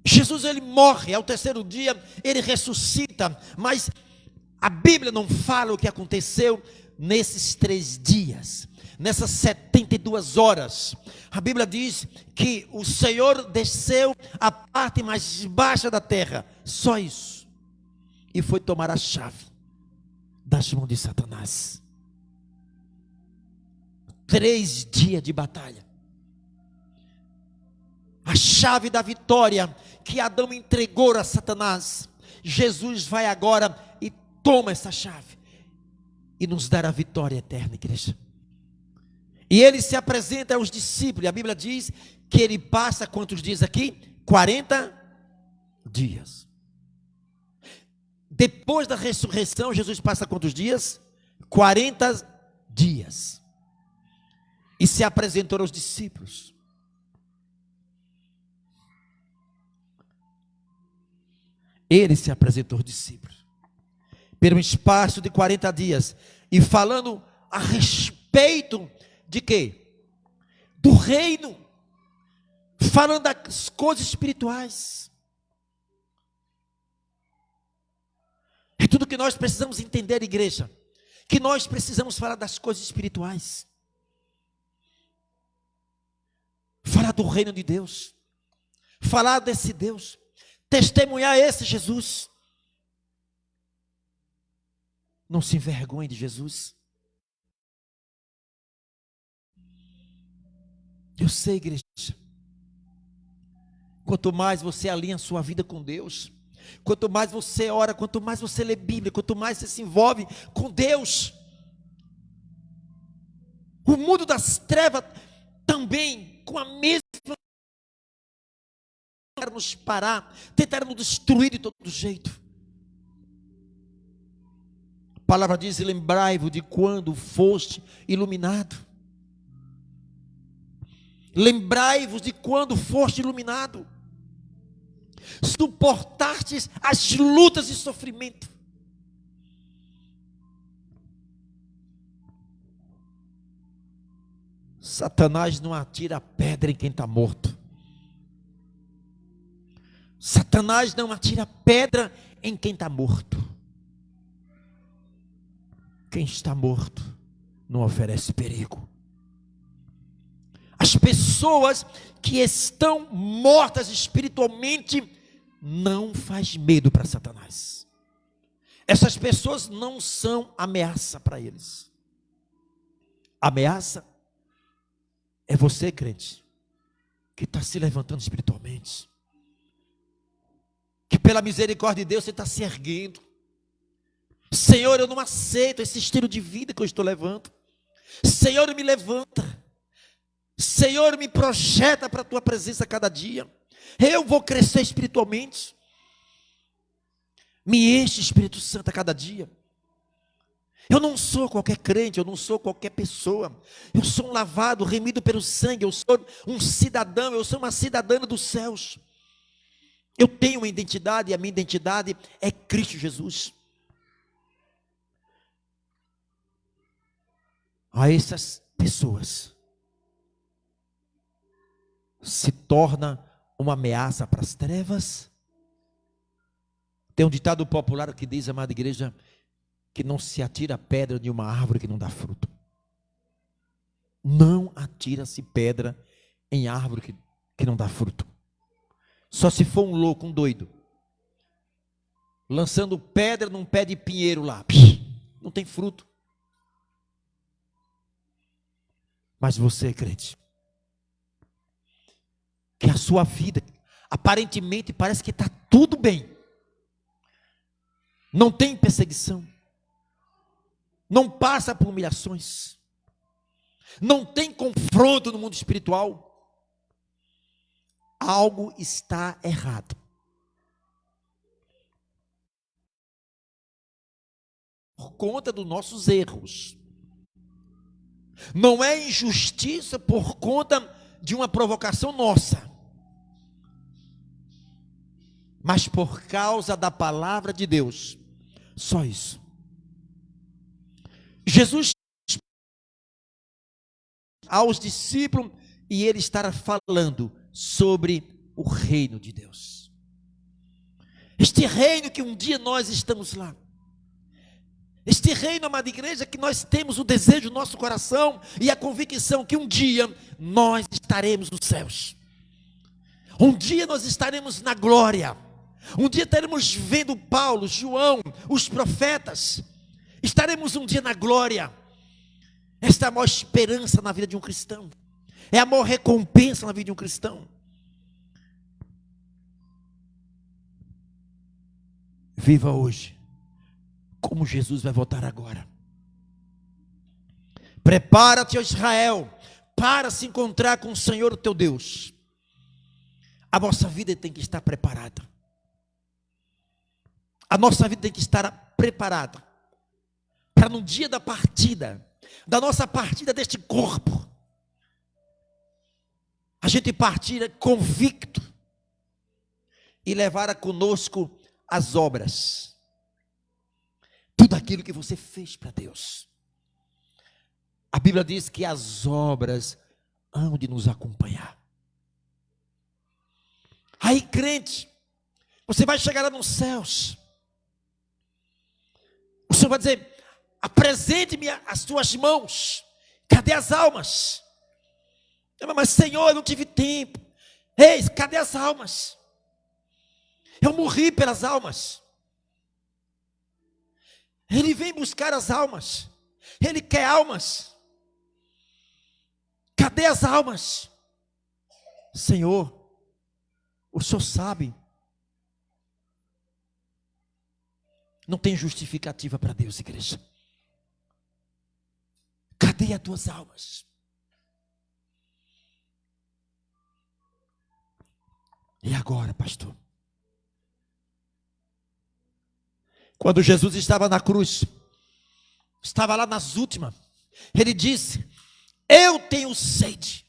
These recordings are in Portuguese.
Jesus, ele morre, ao terceiro dia ele ressuscita, mas a Bíblia não fala o que aconteceu nesses 3 dias, nessas 72 horas. A Bíblia diz que o Senhor desceu à parte mais baixa da terra, só isso, e foi tomar a chave das mãos de Satanás. 3 dias de batalha. A chave da vitória que Adão entregou a Satanás, Jesus vai agora e toma essa chave e nos dá a vitória eterna, igreja. E ele se apresenta aos discípulos, e a Bíblia diz que ele passa quantos dias aqui? 40 dias. Depois da ressurreição, Jesus passa quantos dias? 40 dias. E se apresentou aos discípulos. Ele se apresentou aos discípulos pelo espaço de 40 dias, e falando a respeito de quê? Do reino, falando das coisas espirituais. É tudo que nós precisamos entender, igreja, que nós precisamos falar das coisas espirituais, falar do reino de Deus, falar desse Deus, testemunhar esse Jesus. Não se envergonhe de Jesus. Eu sei, igreja, quanto mais você alinha a sua vida com Deus, quanto mais você ora, quanto mais você lê Bíblia, quanto mais você se envolve com Deus, o mundo das trevas também, com a mesma, tentaram nos parar, tentaram nos destruir de todo jeito. A palavra diz: lembrai-vos de quando foste iluminado. Lembrai-vos de quando foste iluminado, suportastes as lutas e sofrimento. Satanás não atira pedra em quem está morto. Satanás não atira pedra em quem está morto. Quem está morto não oferece perigo. As pessoas que estão mortas espiritualmente não faz medo para Satanás. Essas pessoas não são ameaça para eles. Ameaça é você, crente, que está se levantando espiritualmente, que pela misericórdia de Deus você está se erguendo. Senhor, eu não aceito esse estilo de vida que eu estou levando. Senhor, me levanta. Senhor, me projeta para a tua presença cada dia. Eu vou crescer espiritualmente. Me enche, Espírito Santo, a cada dia. Eu não sou qualquer crente, eu não sou qualquer pessoa. Eu sou um lavado, remido pelo sangue. Eu sou um cidadão, eu sou uma cidadã dos céus. Eu tenho uma identidade, e a minha identidade é Cristo Jesus. A essas pessoas se torna uma ameaça para as trevas. Tem um ditado popular que diz, amada igreja, que não se atira pedra de uma árvore que não dá fruto. Não atira-se pedra em árvore que não dá fruto. Só se for um louco, um doido, lançando pedra num pé de pinheiro lá, não tem fruto. Mas você, crente, que a sua vida aparentemente parece que está tudo bem, não tem perseguição, não passa por humilhações, não tem confronto no mundo espiritual, algo está errado. Por conta dos nossos erros. Não é injustiça por conta de uma provocação nossa, mas por causa da palavra de Deus. Só isso. Jesus aos discípulos, e ele estará falando sobre o reino de Deus. Este reino que um dia nós estamos lá. Este reino, amada igreja, que nós temos o desejo no nosso coração e a convicção que um dia nós estaremos nos céus. Um dia nós estaremos na glória. Um dia estaremos vendo Paulo, João, os profetas. Estaremos um dia na glória. Esta é a maior esperança na vida de um cristão. É a maior recompensa na vida de um cristão. Viva hoje como Jesus vai voltar agora. Prepara-te, ó Israel, para se encontrar com o Senhor, o teu Deus. A nossa vida tem que estar preparada. A nossa vida tem que estar preparada para no dia da partida, da nossa partida deste corpo, a gente partir convicto e levar conosco as obras, tudo aquilo que você fez para Deus. A Bíblia diz que as obras hão de nos acompanhar. Aí, crente, você vai chegar lá nos céus. O Senhor vai dizer: apresente-me as tuas mãos. Cadê as almas? Mas Senhor, eu não tive tempo. Eis, cadê as almas? Eu morri pelas almas. Ele vem buscar as almas. Ele quer almas. Cadê as almas? Senhor, o Senhor sabe. Não tem justificativa para Deus, igreja. Cadê as tuas almas? E agora, pastor? Quando Jesus estava na cruz, estava lá nas últimas, ele disse: eu tenho sede.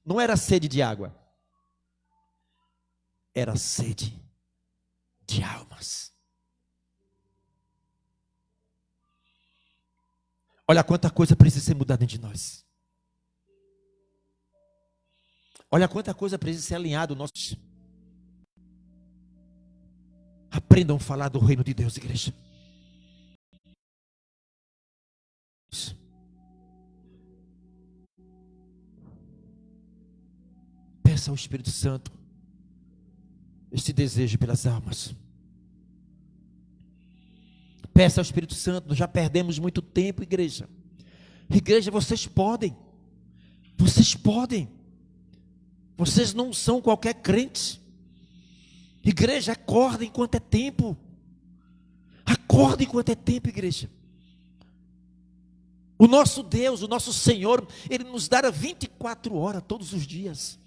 Não era sede de água, era sede de almas. Olha quanta coisa precisa ser mudada dentro de nós. Olha quanta coisa precisa ser alinhada no nosso. Aprendam a falar do reino de Deus, igreja. Peça ao Espírito Santo este desejo pelas almas. Peça ao Espírito Santo. Nós já perdemos muito tempo, igreja. Igreja, vocês podem. Vocês podem. Vocês não são qualquer crente. Igreja, acorda enquanto é tempo. Acorda enquanto é tempo, igreja. O nosso Deus, o nosso Senhor, Ele nos dá 24 horas todos os dias.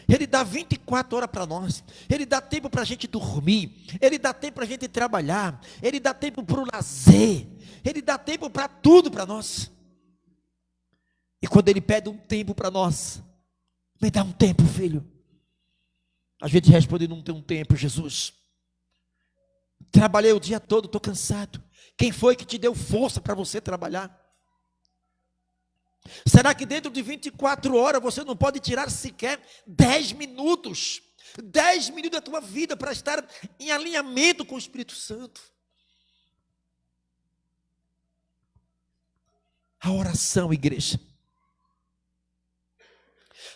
Ele dá 24 horas para nós. Ele dá tempo para a gente dormir. Ele dá tempo para a gente trabalhar. Ele dá tempo para o lazer. Ele dá tempo para tudo para nós. E quando Ele pede um tempo para nós: me dá um tempo, filho. A gente responde: não tem um tempo, Jesus. Trabalhei o dia todo, estou cansado. Quem foi que te deu força para você trabalhar? Será que dentro de 24 horas você não pode tirar sequer 10 minutos? 10 minutos da tua vida para estar em alinhamento com o Espírito Santo. A oração, igreja.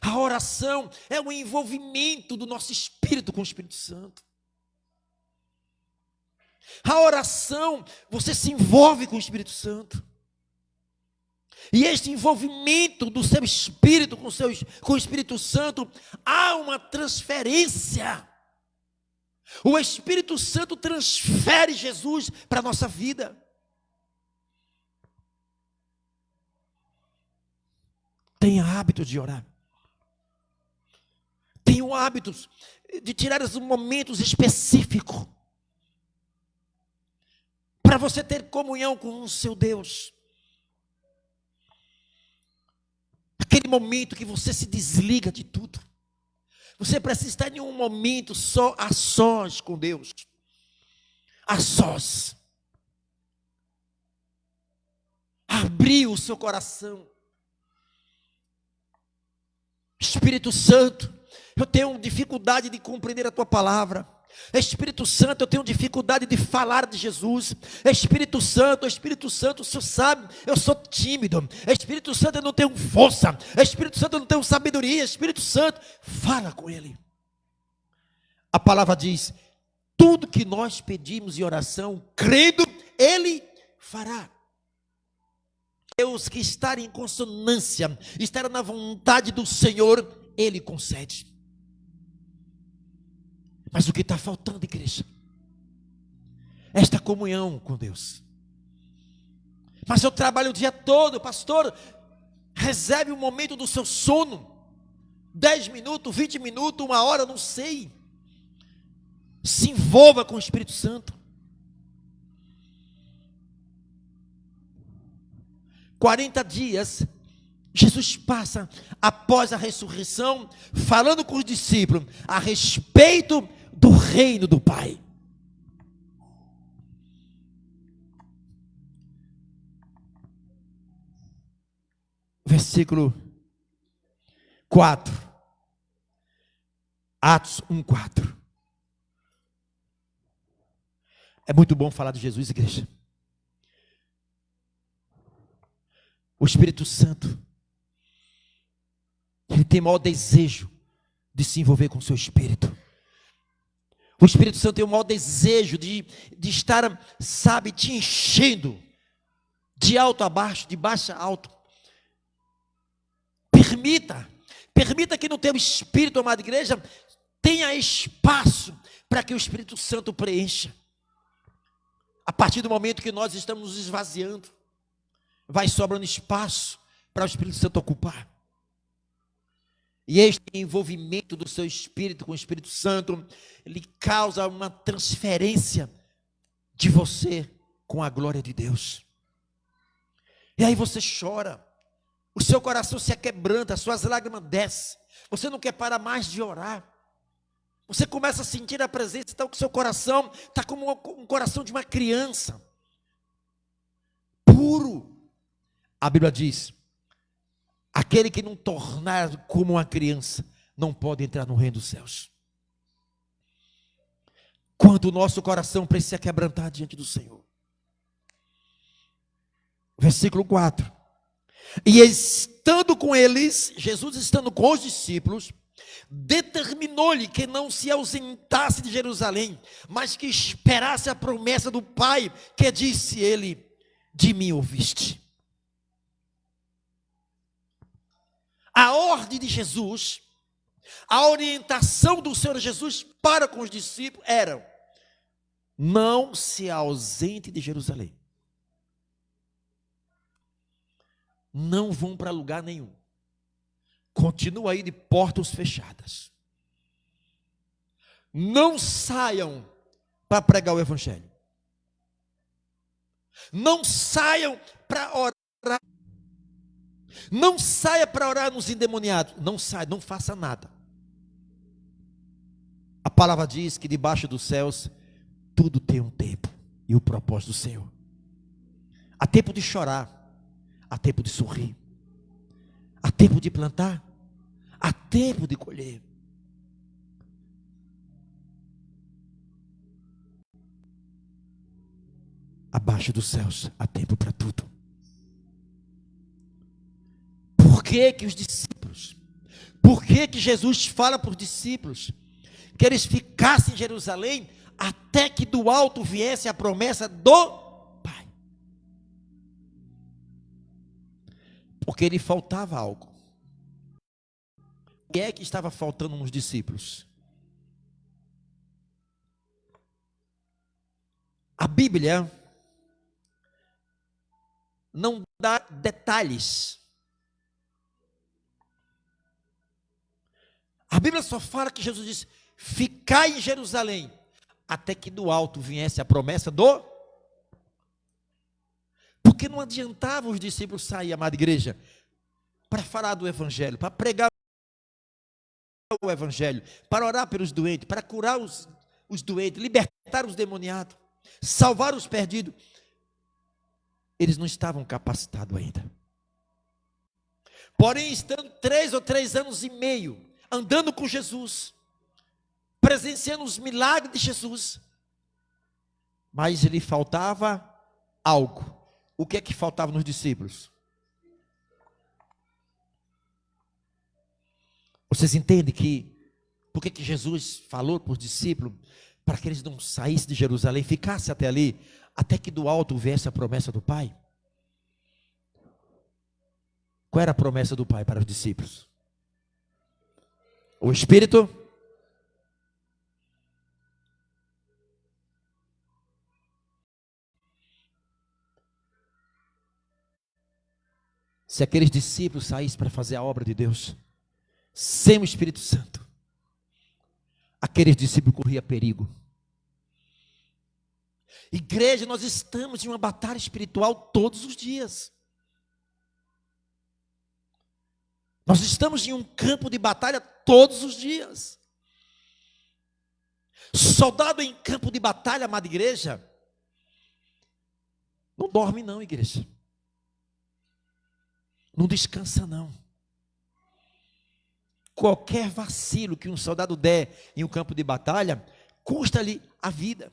A oração é o envolvimento do nosso espírito com o Espírito Santo. A oração, você se envolve com o Espírito Santo. E este envolvimento do seu espírito com o Espírito Santo, há uma transferência. O Espírito Santo transfere Jesus para a nossa vida. Tenha hábito de orar. Tenha o hábito de tirar os momentos específicos para você ter comunhão com o seu Deus. Aquele momento que você se desliga de tudo. Você precisa estar em um momento só, a sós com Deus. A sós. Abrir o seu coração. Espírito Santo, eu tenho dificuldade de compreender a tua palavra. Espírito Santo, eu tenho dificuldade de falar de Jesus. Espírito Santo, o Senhor sabe, eu sou tímido. Espírito Santo, eu não tenho força. Espírito Santo, eu não tenho sabedoria. Espírito Santo, fala com Ele. A palavra diz: tudo que nós pedimos em oração, crendo, Ele fará. Deus que estar em consonância, estar na vontade do Senhor, Ele concede. Mas o que está faltando, igreja? Esta comunhão com Deus. Mas eu trabalho o dia todo, pastor. Reserve um momento do seu sono, 10 minutos, 20 minutos, 1 hora, não sei. Se envolva com o Espírito Santo. 40 dias, Jesus passa após a ressurreição, falando com os discípulos a respeito do reino do Pai. Versículo 4. Atos 1:4. É muito bom falar de Jesus, igreja. O Espírito Santo, ele tem o maior desejo de se envolver com o seu Espírito. O Espírito Santo tem o maior desejo de estar, sabe, te enchendo, de alto a baixo, de baixo a alto. Permita que no teu espírito, amada igreja, tenha espaço para que o Espírito Santo preencha. A partir do momento que nós estamos nos esvaziando, vai sobrando espaço para o Espírito Santo ocupar. E este envolvimento do seu espírito com o Espírito Santo, ele causa uma transferência de você com a glória de Deus. E aí você chora, o seu coração se aquebranta, as suas lágrimas descem, você não quer parar mais de orar. Você começa a sentir a presença, então que o seu coração está como um coração de uma criança, puro. A Bíblia diz: aquele que não tornar como uma criança, não pode entrar no reino dos céus. Quanto o nosso coração precisa quebrantar diante do Senhor. Versículo 4. E estando com eles, Jesus estando com os discípulos, determinou-lhe que não se ausentasse de Jerusalém, mas que esperasse a promessa do Pai, que disse ele: de mim ouviste. A ordem de Jesus, a orientação do Senhor Jesus para com os discípulos era: não se ausente de Jerusalém. Não vão para lugar nenhum. Continua aí de portas fechadas. Não saiam para pregar o Evangelho. Não saiam para orar. Não saia para orar nos endemoniados. Não saia, não faça nada. A palavra diz que debaixo dos céus tudo tem um tempo e o propósito do Senhor. Há tempo de chorar, há tempo de sorrir, há tempo de plantar, há tempo de colher. Abaixo dos céus há tempo para tudo. Por que os discípulos, por que Jesus fala para os discípulos que eles ficassem em Jerusalém até que do alto viesse a promessa do Pai? Porque lhe faltava algo. O que é que estava faltando nos discípulos? A Bíblia não dá detalhes. A Bíblia só fala que Jesus disse: ficai em Jerusalém, até que do alto viesse a promessa do... Porque não adiantava os discípulos sair, amada igreja, para falar do Evangelho, para pregar o Evangelho, para orar pelos doentes, para curar os doentes, libertar os demoniados, salvar os perdidos. Eles não estavam capacitados ainda. Porém, estando 3 ou 3 anos e meio andando com Jesus, presenciando os milagres de Jesus, mas lhe faltava algo. O que é que faltava nos discípulos? Vocês entendem que por que Jesus falou para os discípulos para que eles não saíssem de Jerusalém, ficassem até ali, até que do alto viesse a promessa do Pai? Qual era a promessa do Pai para os discípulos? O Espírito. Se aqueles discípulos saíssem para fazer a obra de Deus sem o Espírito Santo, aqueles discípulos corriam perigo. Igreja, nós estamos em uma batalha espiritual todos os dias. Nós estamos em um campo de batalha todos os dias. Soldado em campo de batalha, amada igreja, não dorme não, igreja. Não descansa não. Qualquer vacilo que um soldado der em um campo de batalha, custa-lhe a vida.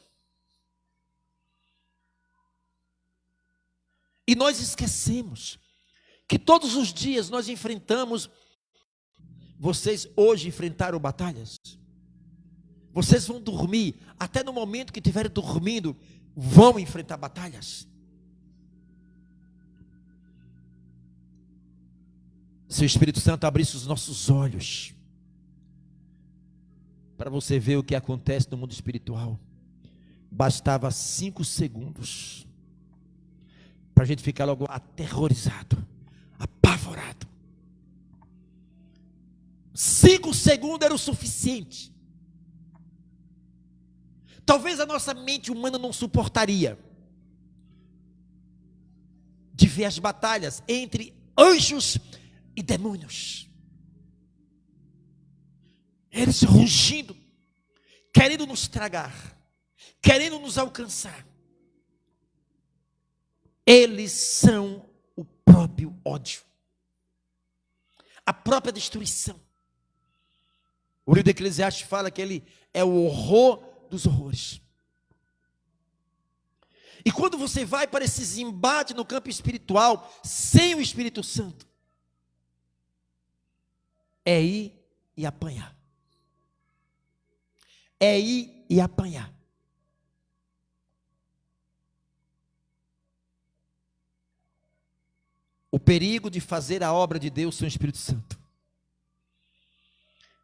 E nós esquecemos que todos os dias nós enfrentamos. Vocês hoje enfrentaram batalhas? Vocês vão dormir, até no momento que estiverem dormindo, vão enfrentar batalhas. Se o Espírito Santo abrisse os nossos olhos para você ver o que acontece no mundo espiritual, bastava 5 segundos para a gente ficar logo aterrorizado, apavorado. 5 segundos era o suficiente. Talvez a nossa mente humana não suportaria de ver as batalhas entre anjos e demônios, eles rugindo, querendo nos tragar, querendo nos alcançar. Eles são o próprio ódio, a própria destruição. O livro de Eclesiastes fala que ele é o horror dos horrores. E quando você vai para esses embates no campo espiritual, sem o Espírito Santo, é ir e apanhar. É ir e apanhar. O perigo de fazer a obra de Deus sem o Espírito Santo.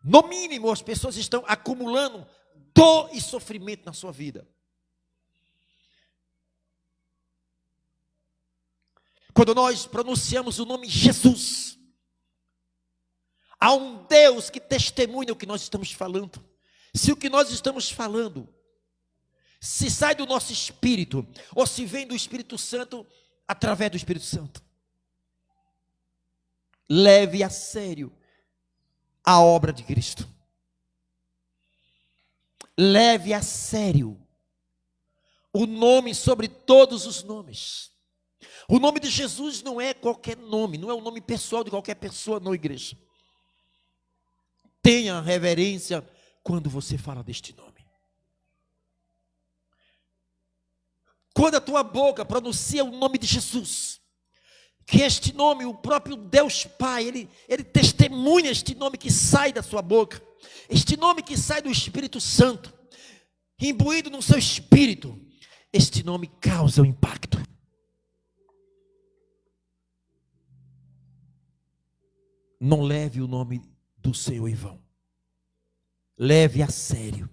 No mínimo, as pessoas estão acumulando dor e sofrimento na sua vida. Quando nós pronunciamos o nome Jesus, há um Deus que testemunha o que nós estamos falando. Se o que nós estamos falando, se sai do nosso espírito, ou se vem do Espírito Santo, através do Espírito Santo. Leve a sério a obra de Cristo. Leve a sério o nome sobre todos os nomes. O nome de Jesus não é qualquer nome, não é o nome pessoal de qualquer pessoa, não, igreja. Tenha reverência quando você fala deste nome. Quando a tua boca pronuncia o nome de Jesus, que este nome, o próprio Deus Pai, ele testemunha este nome que sai da sua boca, este nome que sai do Espírito Santo, imbuído no seu espírito, este nome causa um impacto. Não leve o nome do Senhor em vão. Leve a sério.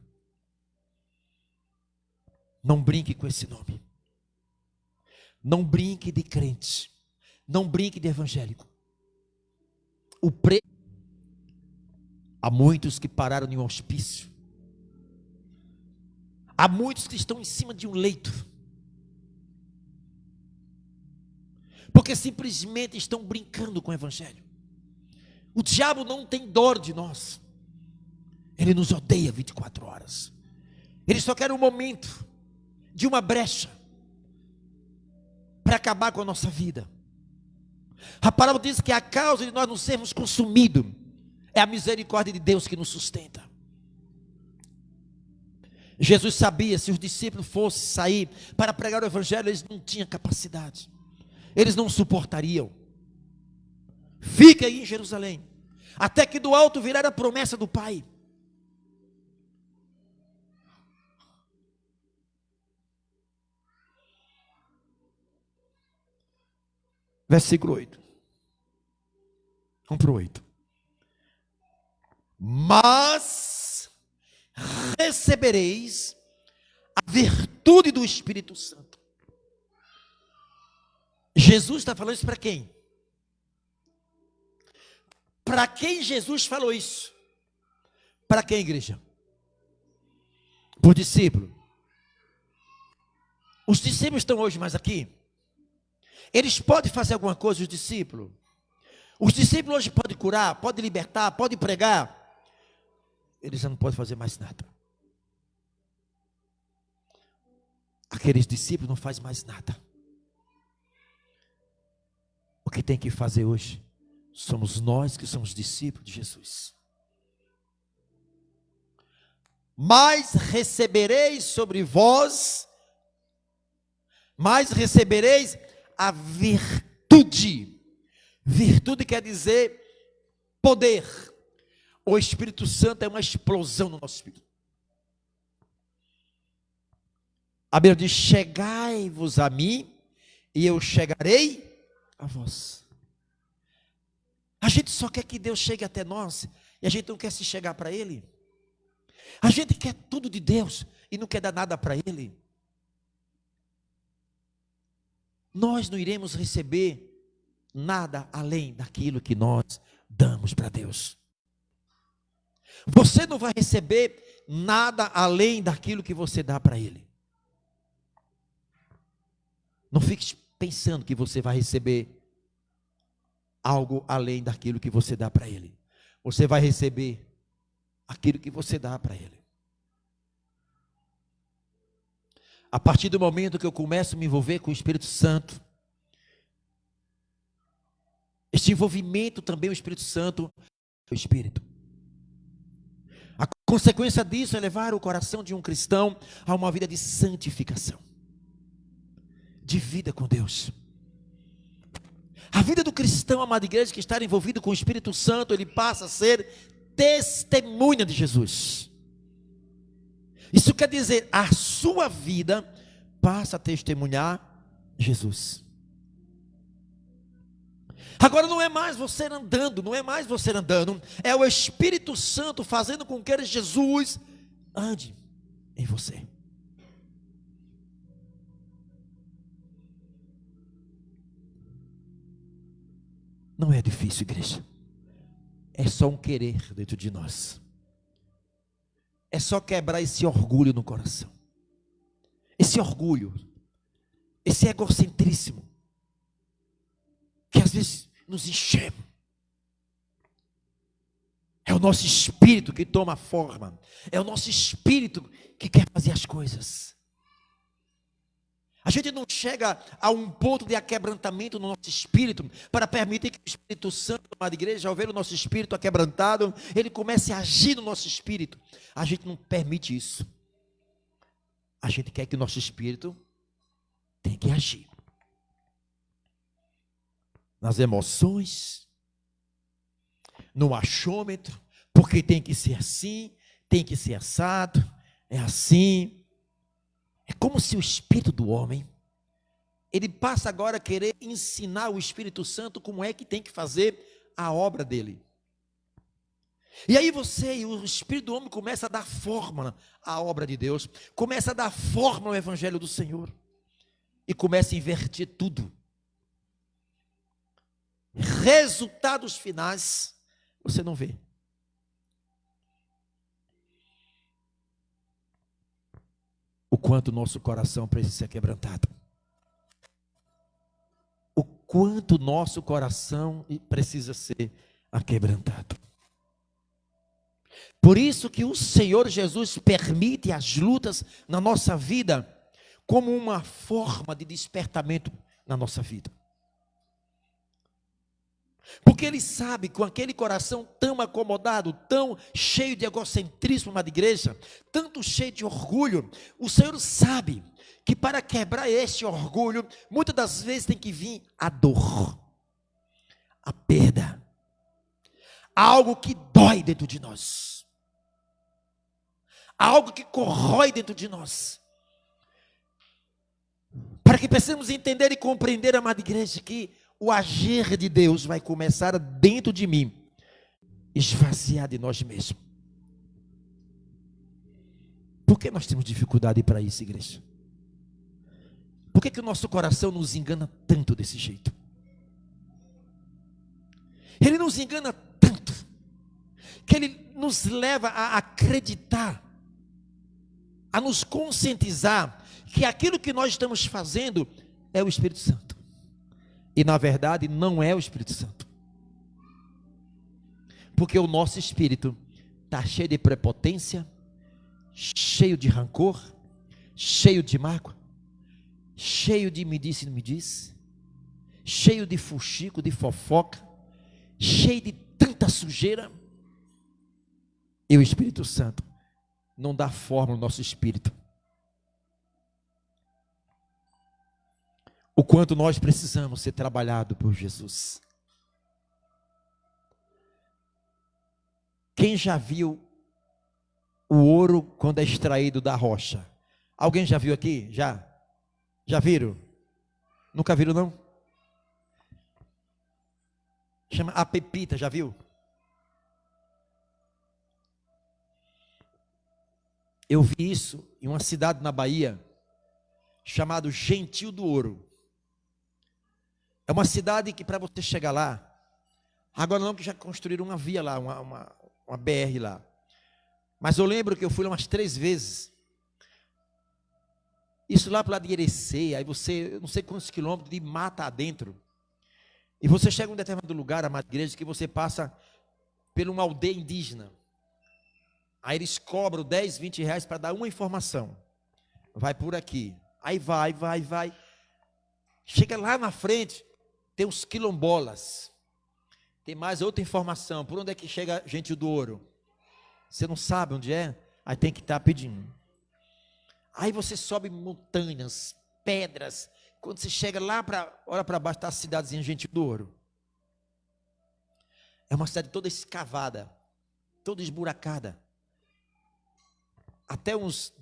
Não brinque com esse nome. Não brinque de crente. Não brinque de evangélico. Há muitos que pararam em um hospício. Há muitos que estão em cima de um leito. Porque simplesmente estão brincando com o evangelho. O diabo não tem dor de nós. Ele nos odeia 24 horas. Ele só quer um momento de uma brecha para acabar com a nossa vida. A palavra diz que a causa de nós não sermos consumidos é a misericórdia de Deus que nos sustenta. Jesus sabia, se os discípulos fossem sair para pregar o evangelho, eles não tinham capacidade, eles não suportariam. Fica aí em Jerusalém, até que do alto virar a promessa do Pai. Versículo 8. Vamos para o 8. Mas recebereis a virtude do Espírito Santo. Jesus está falando isso para quem? Para quem Jesus falou isso? Para quem, igreja? Para o discípulo. Os discípulos estão hoje mais aqui? Eles podem fazer alguma coisa, os discípulos? Os discípulos hoje podem curar, podem libertar, podem pregar. Eles já não podem fazer mais nada. Aqueles discípulos não fazem mais nada. O que tem que fazer hoje somos nós que somos discípulos de Jesus. Mas recebereis sobre vós, mas recebereis a virtude. Virtude quer dizer poder. O Espírito Santo é uma explosão no nosso espírito. A Bíblia diz: chegai-vos a mim e eu chegarei a vós. A gente só quer que Deus chegue até nós e a gente não quer se chegar para Ele. A gente quer tudo de Deus e não quer dar nada para Ele. Nós não iremos receber nada além daquilo que nós damos para Deus. Você não vai receber nada além daquilo que você dá para Ele. Não fique pensando que você vai receber algo além daquilo que você dá para Ele. Você vai receber aquilo que você dá para Ele. A partir do momento que eu começo a me envolver com o Espírito Santo, este envolvimento também o Espírito Santo, o Espírito. A consequência disso é levar o coração de um cristão a uma vida de santificação, de vida com Deus. A vida do cristão, amada igreja, que está envolvido com o Espírito Santo, ele passa a ser testemunha de Jesus. Isso quer dizer, a sua vida passa a testemunhar Jesus. Agora não é mais você andando, é o Espírito Santo fazendo com que Jesus ande em você. Não é difícil, igreja. É só um querer dentro de nós. É só quebrar esse orgulho no coração. Esse orgulho, esse egocentrismo, que às vezes nos enchemos. É o nosso espírito que toma forma. É o nosso espírito que quer fazer as coisas. A gente não chega a um ponto de aquebrantamento no nosso espírito para permitir que o Espírito Santo, amada igreja, ao ver o nosso espírito aquebrantado, ele comece a agir no nosso espírito. A gente não permite isso. A gente quer que o nosso espírito tenha que agir. Nas emoções, no achômetro, porque tem que ser assim, tem que ser assado, é assim. É como se o espírito do homem, ele passa agora a querer ensinar o Espírito Santo como é que tem que fazer a obra dele. E aí você e o espírito do homem começa a dar forma à obra de Deus, começa a dar forma ao Evangelho do Senhor, e começa a inverter tudo. Resultados finais, você não vê. O quanto o nosso coração precisa ser quebrantado. O quanto o nosso coração precisa ser aquebrantado. Por isso que o Senhor Jesus permite as lutas na nossa vida como uma forma de despertamento na nossa vida. Porque ele sabe, com aquele coração tão acomodado, tão cheio de egocentrismo, amada igreja, tanto cheio de orgulho, o Senhor sabe que para quebrar este orgulho, muitas das vezes tem que vir a dor, a perda, algo que dói dentro de nós, algo que corrói dentro de nós, para que possamos entender e compreender, amada igreja, que o agir de Deus vai começar dentro de mim, esvaziar de nós mesmos. Por que nós temos dificuldade para isso, igreja? Por que o nosso coração nos engana tanto desse jeito? Ele nos engana tanto, que ele nos leva a acreditar, a nos conscientizar, que aquilo que nós estamos fazendo é o Espírito Santo. E na verdade não é o Espírito Santo. Porque o nosso espírito está cheio de prepotência, cheio de rancor, cheio de mágoa, cheio de me disse e não me disse, cheio de fuxico, de fofoca, cheio de tanta sujeira. E o Espírito Santo não dá forma ao nosso espírito. O quanto nós precisamos ser trabalhado por Jesus. Quem já viu o ouro quando é extraído da rocha? Alguém já viu aqui? Já? Já viram? Nunca viram não? Chama a pepita, já viu? Eu vi isso em uma cidade na Bahia, chamado Gentil do Ouro. É uma cidade que para você chegar lá, agora não que já construíram uma via lá, uma BR lá. Mas eu lembro que eu fui lá umas 3 vezes. Isso lá para o lado de Irecê, aí você, eu não sei quantos quilômetros de mata adentro. E você chega em um determinado lugar, amada igreja, que você passa por uma aldeia indígena. Aí eles cobram 10, 20 reais para dar uma informação. Vai por aqui. Aí vai. Chega lá na frente, tem uns quilombolas. Tem mais outra informação. Por onde é que chega Gentil do Ouro? Você não sabe onde é? Aí tem que estar pedindo. Aí você sobe montanhas, pedras. Quando você chega lá, olha para baixo, está a cidadezinha Gentil do Ouro. É uma cidade toda escavada, toda esburacada. Até uns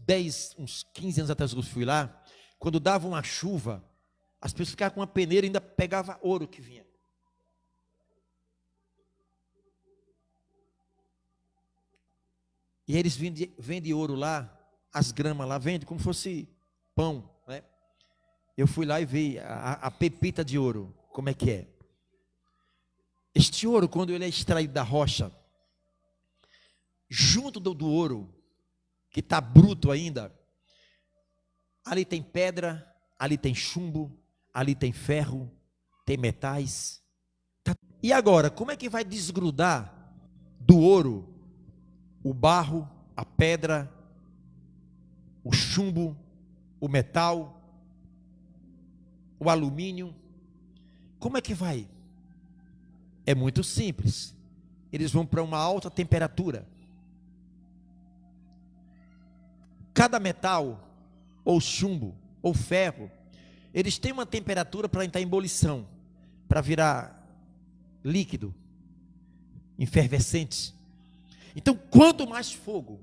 15 anos atrás eu fui lá, quando dava uma chuva, as pessoas ficavam com uma peneira e ainda pegavam ouro que vinha. E eles vendem ouro lá, as gramas lá, vendem como fosse pão, né? Eu fui lá e vi a pepita de ouro, como é que é. Este ouro, quando ele é extraído da rocha, junto do ouro, que está bruto ainda, ali tem pedra, ali tem chumbo, ali tem ferro, tem metais. E agora, como é que vai desgrudar do ouro o barro, a pedra, o chumbo, o metal, o alumínio? Como é que vai? É muito simples. Eles vão para uma alta temperatura. Cada metal, ou chumbo, ou ferro, eles têm uma temperatura para entrar em ebulição, para virar líquido, efervescente. Então, quanto mais fogo.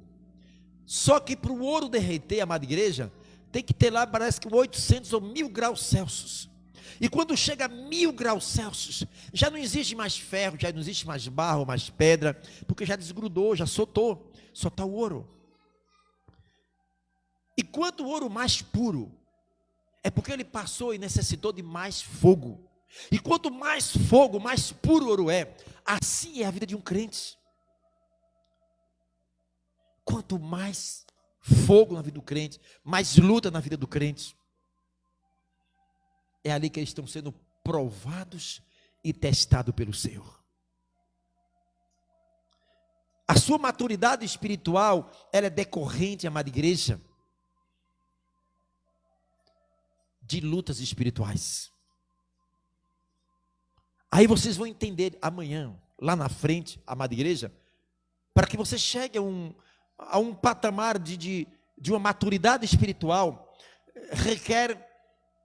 Só que para o ouro derreter, amada igreja, tem que ter lá, parece que 800 ou 1000 graus Celsius. E quando chega a 1000 graus Celsius, já não existe mais ferro, já não existe mais barro, mais pedra, porque já desgrudou, já soltou, só está o ouro. E quanto o ouro mais puro, é porque ele passou e necessitou de mais fogo. E quanto mais fogo, mais puro o ouro é. Assim é a vida de um crente. Quanto mais fogo na vida do crente, mais luta na vida do crente, é ali que eles estão sendo provados e testados pelo Senhor. A sua maturidade espiritual, ela é decorrente, amada igreja, de lutas espirituais. Aí vocês vão entender amanhã, lá na frente, amada igreja, para que você chegue a um patamar de uma maturidade espiritual, requer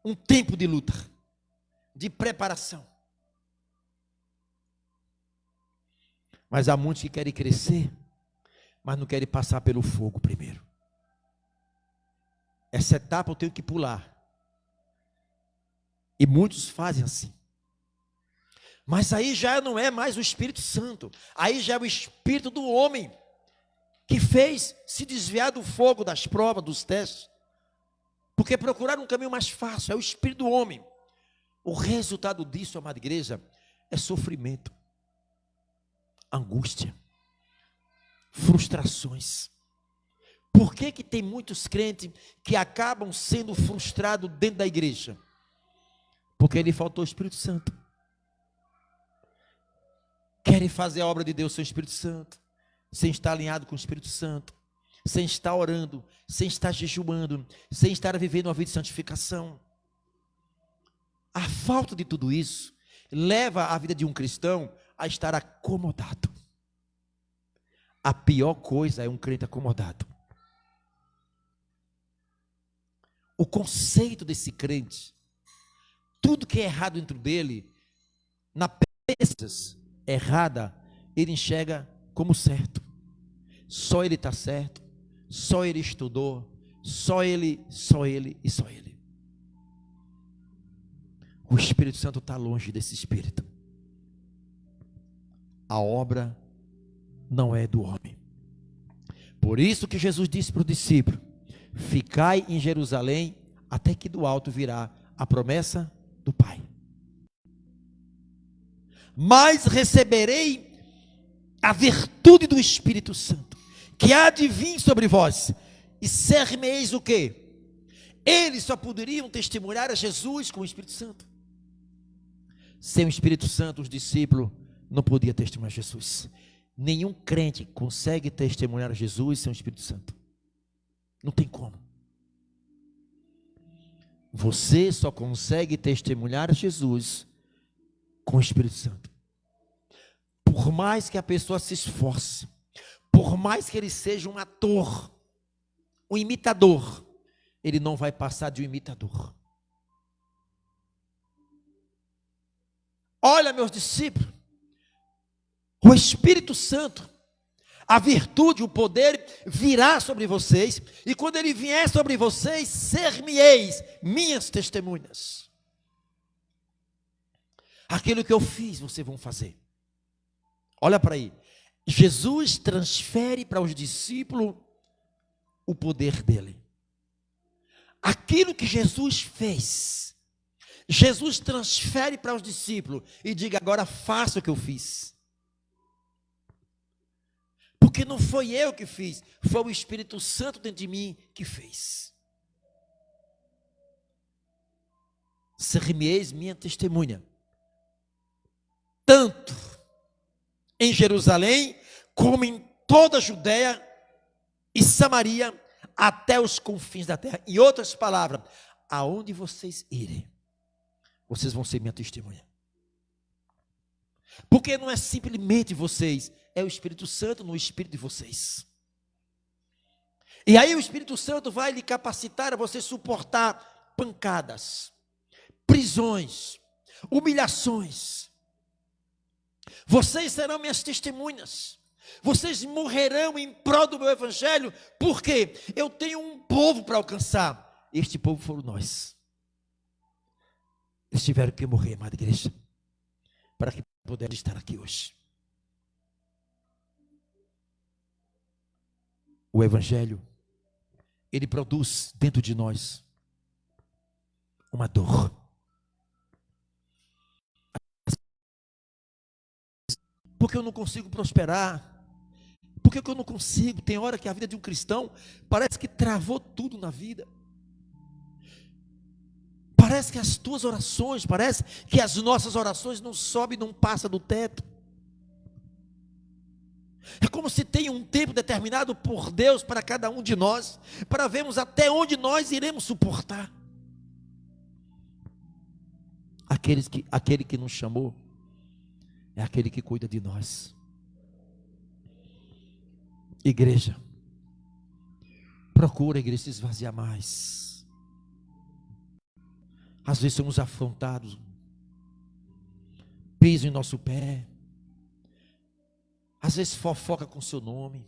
um tempo de luta, de preparação. Mas há muitos que querem crescer, mas não querem passar pelo fogo primeiro. Essa etapa eu tenho que pular. E muitos fazem assim. Mas aí já não é mais o Espírito Santo. Aí já é o espírito do homem que fez se desviar do fogo, das provas, dos testes. Porque procuraram um caminho mais fácil. É o espírito do homem. O resultado disso, amada igreja, é sofrimento, angústia, frustrações. Por que tem muitos crentes que acabam sendo frustrados dentro da igreja? Porque lhe faltou o Espírito Santo. Querem fazer a obra de Deus sem o Espírito Santo, sem estar alinhado com o Espírito Santo, sem estar orando, sem estar jejuando, sem estar vivendo uma vida de santificação. A falta de tudo isso leva a vida de um cristão a estar acomodado. A pior coisa é um crente acomodado. O conceito desse crente, tudo que é errado dentro dele, na peça errada, ele enxerga como certo. Só ele está certo, só ele estudou, só ele e só ele. O Espírito Santo está longe desse espírito. A obra não é do homem. Por isso que Jesus disse para o discípulo: ficai em Jerusalém, até que do alto virá a promessa do Pai. Mas receberei a virtude do Espírito Santo, que há de vir sobre vós, e ser-me-eis o quê? Eles só poderiam testemunhar a Jesus com o Espírito Santo. Sem o Espírito Santo, os discípulos não podiam testemunhar Jesus. Nenhum crente consegue testemunhar a Jesus sem o Espírito Santo. Não tem como. Você só consegue testemunhar a Jesus com o Espírito Santo. Por mais que a pessoa se esforce, por mais que ele seja um ator, um imitador, ele não vai passar de um imitador. Olha, meus discípulos, o Espírito Santo, a virtude, o poder virá sobre vocês, e quando ele vier sobre vocês, ser-me-eis minhas testemunhas. Aquilo que eu fiz, vocês vão fazer. Olha para aí, Jesus transfere para os discípulos o poder dele. Aquilo que Jesus fez, Jesus transfere para os discípulos e diga: agora faça o que eu fiz. Porque não foi eu que fiz, foi o Espírito Santo dentro de mim que fez. Ser-me-eis minha testemunha, tanto em Jerusalém, como em toda a Judéia e Samaria, até os confins da terra. Em outras palavras, aonde vocês irem, vocês vão ser minha testemunha. Porque não é simplesmente vocês, é o Espírito Santo no Espírito de vocês. E aí o Espírito Santo vai lhe capacitar a você suportar pancadas, prisões, humilhações. Vocês serão minhas testemunhas. Vocês morrerão em prol do meu evangelho, porque eu tenho um povo para alcançar. Este povo foram nós. Eles tiveram que morrer, amada igreja, para que pudessem estar aqui hoje. O evangelho, ele produz dentro de nós uma dor. Porque eu não consigo prosperar? Por que eu não consigo? Tem hora que a vida de um cristão parece que travou tudo na vida. Parece que as tuas orações, parece que as nossas orações não sobem, não passam do teto. É como se tem um tempo determinado por Deus para cada um de nós, para vermos até onde nós iremos suportar. Aquele que nos chamou, é aquele que cuida de nós. Igreja, procura a igreja se esvaziar mais. Às vezes somos afrontados, pisam em nosso pé, às vezes fofoca com seu nome,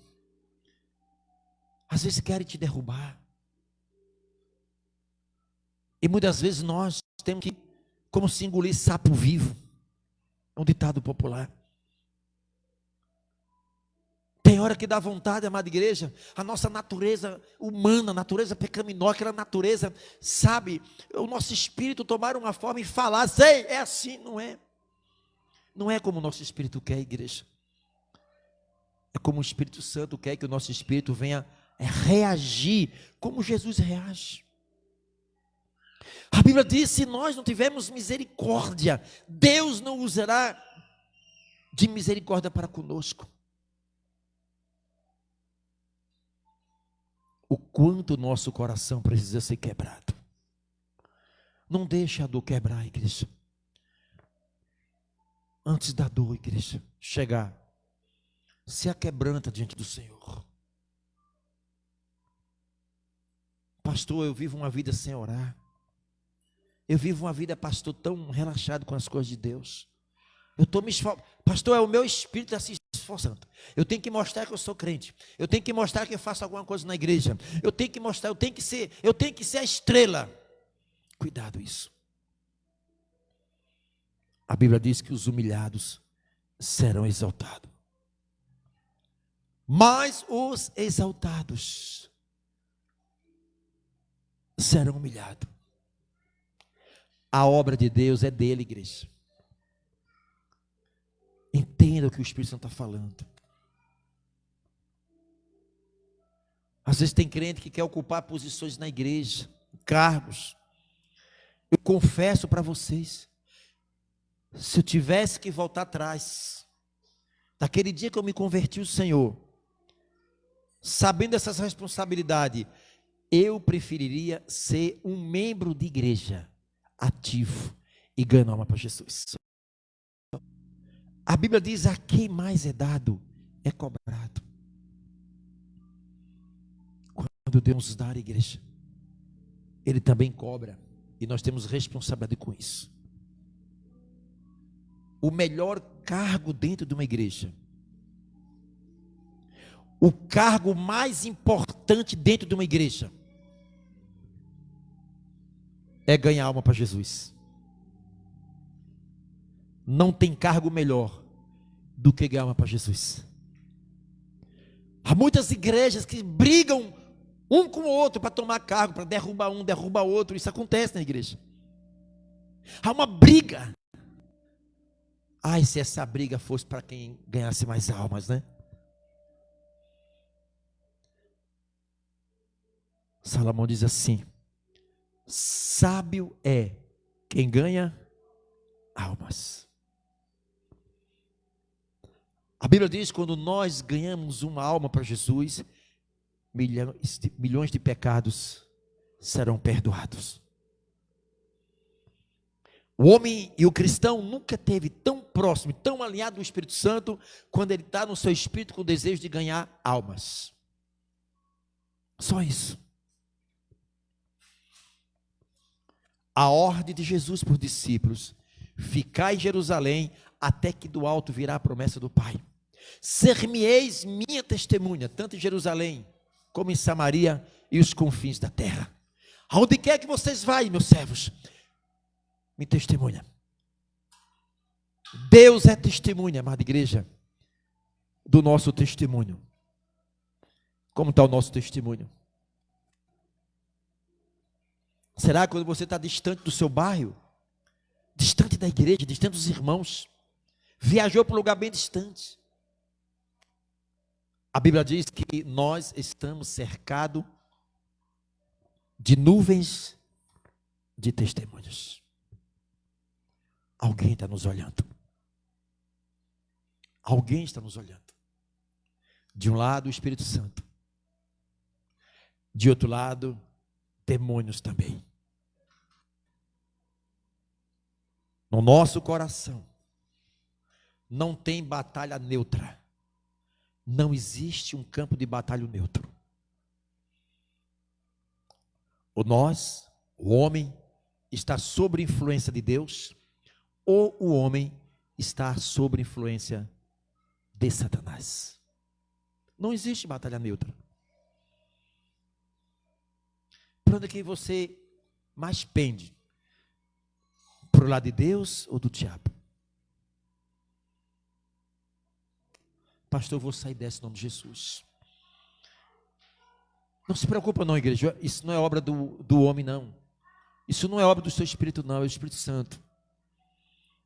às vezes querem te derrubar, e muitas vezes nós temos que, como se engolir sapo vivo, é um ditado popular. Tem hora que dá vontade, amada igreja, a nossa natureza humana, a natureza pecaminosa, aquela natureza, sabe, o nosso espírito tomar uma forma e falar, sei, é assim, não é? Não é como o nosso espírito quer, igreja. É como o Espírito Santo quer que o nosso espírito venha reagir como Jesus reage. A Bíblia diz, se nós não tivermos misericórdia, Deus não usará de misericórdia para conosco. O quanto o nosso coração precisa ser quebrado. Não deixe a dor quebrar, igreja. Antes da dor, igreja, chegar, se aquebranta diante do Senhor. Pastor, eu vivo uma vida sem orar. Eu vivo uma vida, pastor, tão relaxado com as coisas de Deus. Eu estou me esforçando. Pastor, é o meu espírito se esforçando. Eu tenho que mostrar que eu sou crente. Eu tenho que mostrar que eu faço alguma coisa na igreja. Eu tenho que mostrar, eu tenho que ser a estrela. Cuidado isso. A Bíblia diz que os humilhados serão exaltados. Mas os exaltados serão humilhados. A obra de Deus é dele, igreja. Entenda o que o Espírito Santo está falando. Às vezes tem crente que quer ocupar posições na igreja, cargos. Eu confesso para vocês, se eu tivesse que voltar atrás, daquele dia que eu me converti ao Senhor, sabendo dessas responsabilidades, eu preferiria ser um membro de igreja, ativo, e ganhar alma para Jesus. A Bíblia diz, a quem mais é dado, é cobrado. Quando Deus nos dá a igreja, Ele também cobra, e nós temos responsabilidade com isso. O melhor cargo dentro de uma igreja, o cargo mais importante dentro de uma igreja, é ganhar alma para Jesus. Não tem cargo melhor do que ganhar alma para Jesus. Há muitas igrejas que brigam um com o outro para tomar cargo, para derrubar um, derrubar outro. Isso acontece na igreja. Há uma briga. Ai, se essa briga fosse para quem ganhasse mais almas, né? Salomão diz assim: sábio é quem ganha almas. A Bíblia diz, quando nós ganhamos uma alma para Jesus, milhões de pecados serão perdoados. O homem e o cristão nunca esteve tão próximo, tão alinhado do Espírito Santo, quando ele está no seu espírito com o desejo de ganhar almas. Só isso. A ordem de Jesus para os discípulos: ficai em Jerusalém, até que do alto virá a promessa do Pai. Ser-me-eis minha testemunha, tanto em Jerusalém, como em Samaria e os confins da terra. Aonde quer que vocês vão, meus servos, me testemunha. Deus é testemunha, amada igreja, do nosso testemunho. Como está o nosso testemunho? Será que quando você está distante do seu bairro, distante da igreja, distante dos irmãos, viajou para um lugar bem distante? A Bíblia diz que nós estamos cercados de nuvens de testemunhos. Alguém está nos olhando. Alguém está nos olhando. De um lado, o Espírito Santo. De outro lado, demônios também. No nosso coração, não tem batalha neutra. Não existe um campo de batalha neutro. O homem, está sob influência de Deus, ou o homem está sob influência de Satanás. Não existe batalha neutra. Para onde é que você mais pende? Para o lado de Deus ou do diabo? Pastor, eu vou sair dessa em nome de Jesus. Não se preocupa não, igreja. Isso não é obra do homem, não. Isso não é obra do seu Espírito, não. É o Espírito Santo.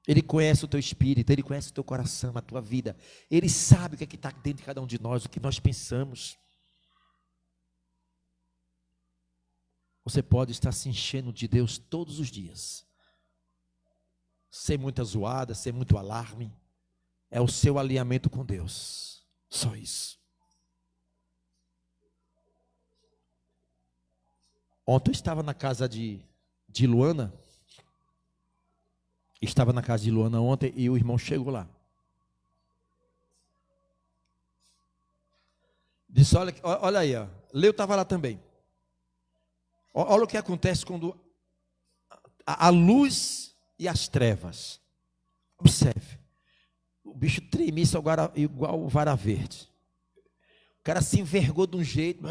Ele conhece o teu espírito, Ele conhece o teu coração, a tua vida. Ele sabe o que é que está dentro de cada um de nós, o que nós pensamos. Você pode estar se enchendo de Deus todos os dias. Sem muita zoada, sem muito alarme. É o seu alinhamento com Deus. Só isso. Ontem eu estava na casa de Luana. Estava na casa de Luana ontem e o irmão chegou lá. Disse, olha aí, ó. Leu estava lá também. Olha o que acontece quando a luz e as trevas. Observe. O bicho treme isso igual o vara verde. O cara se envergou de um jeito.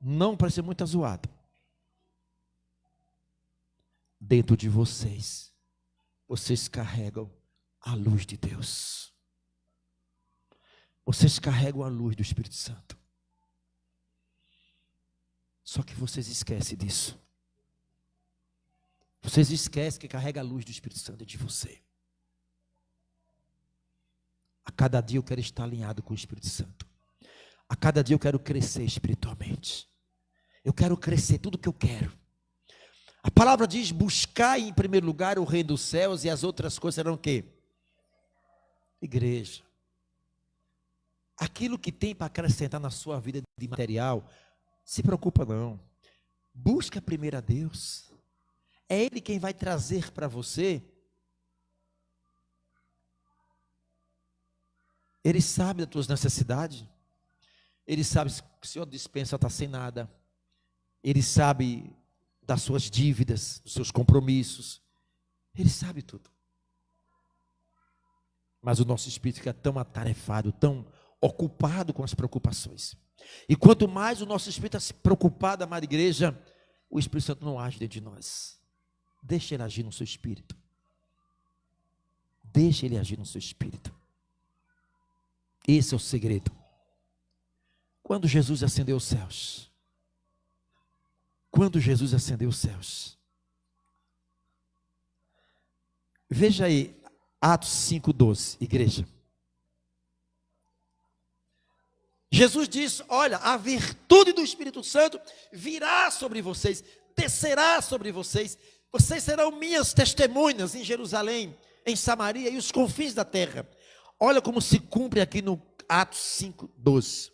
Não para ser muito zoado. Dentro de vocês carregam a luz de Deus. Vocês carregam a luz do Espírito Santo. Só que vocês esquecem disso. Vocês esquecem que carrega a luz do Espírito Santo de você. A cada dia eu quero estar alinhado com o Espírito Santo. A cada dia eu quero crescer espiritualmente. Eu quero crescer tudo que eu quero. A palavra diz, buscar em primeiro lugar o reino dos céus e as outras coisas serão o quê? Igreja. Aquilo que tem para acrescentar na sua vida de material, se preocupa não. Busca primeiro a Deus. É Ele quem vai trazer para você. Ele sabe das tuas necessidades. Ele sabe se o Senhor dispensa está sem nada. Ele sabe das suas dívidas, dos seus compromissos. Ele sabe tudo. Mas o nosso espírito fica tão atarefado, tão ocupado com as preocupações. E quanto mais o nosso espírito está preocupado, amada igreja, o Espírito Santo não age dentro de nós. Deixa ele agir no seu espírito. Deixa ele agir no seu espírito. Esse é o segredo. Quando Jesus ascendeu os céus, veja aí, Atos 5:12, igreja. Jesus disse, olha, a virtude do Espírito Santo virá sobre vocês, descerá sobre vocês, vocês serão minhas testemunhas em Jerusalém, em Samaria e os confins da terra. Olha como se cumpre aqui no Atos 5:12.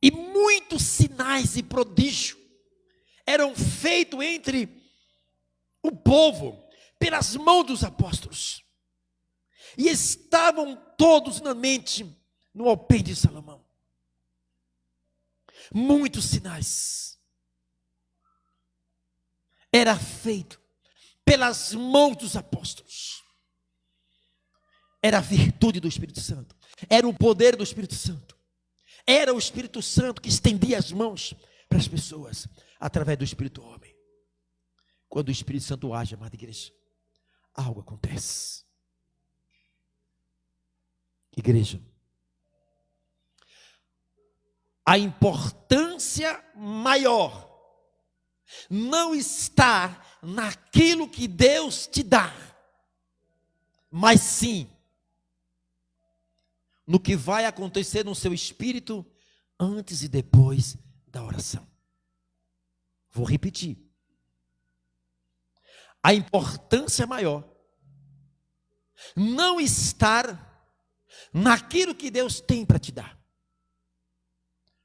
E muitos sinais e prodígios eram feitos entre o povo, pelas mãos dos apóstolos. E estavam todos unanimemente no alpendre de Salomão. Muitos sinais. Era feito pelas mãos dos apóstolos. Era a virtude do Espírito Santo. Era o poder do Espírito Santo. Era o Espírito Santo que estendia as mãos para as pessoas, através do Espírito Homem. Quando o Espírito Santo age, amada igreja, algo acontece. Igreja, a importância maior não está naquilo que Deus te dá, mas sim no que vai acontecer no seu espírito antes e depois da oração. Vou repetir. A importância maior não está naquilo que Deus tem para te dar,